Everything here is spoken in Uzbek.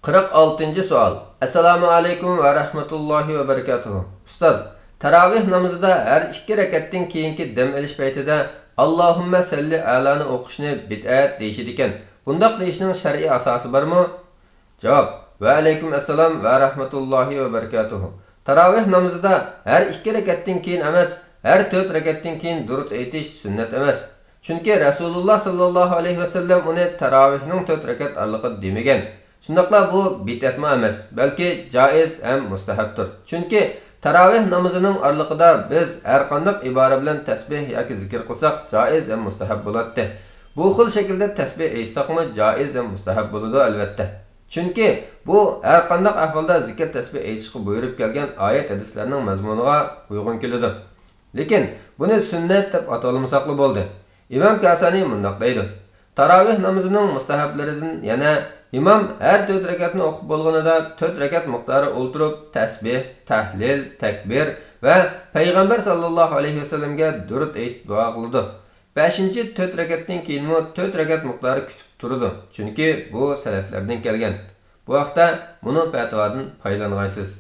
46. savol. Assalomu alaykum va rahmatullohi va barakatuh. Ustoz, tarovih namozida har 2 rakatdan keyingi dam olish paytida Allohumma salli alani o'qishni bid'at deyishdi ekan. Bundaq deyishning shar'iy asosi bormi? Javob: Va alaykum assalom va rahmatullohi va barakatuh. Tarovih namozida har 2 rakatdan keyin emas, har 4 rakatdan keyin durud aytish sunnat emas. Chunki Rasululloh sallallohu alayhi va sallam uni tarovihning 4 rakat arliqida demagan. Shundaqla bu bid'atmi emas, balki joiz ham mustahabdir. Chunki tarovih namozining arliqida biz har qanday ibora bilan tasbih yoki zikr qilsak, joiz ham mustahab bo'ladi. Bu xil shaklda tasbih aytsaqmi, joiz ham mustahab bo'ladi albatta. Chunki bu har qanday ahvolda zikr tasbih aytishga buyurib kelgan oyat hadislarning mazmuniga uyg'un keladi. Lekin buni sunnat deb atalmasaqli bo'ldi. İmam Kasani mundaq deydi: Tarovih namozining mustahablaridan yana imom har 4 rakatni o'qib bo'lganida 4 rakat miqdori o'ltirib tasbih, tahlil, takbir va payg'ambar sallallohu alayhi vasallamga durud aytib duo qildi. 5-4 rakatdan keyin 4 rakat miqdori kutib turdi. Chunki bu salaflardan kelgan. Bu vaqtda buni fatvodan foydalanaysiz.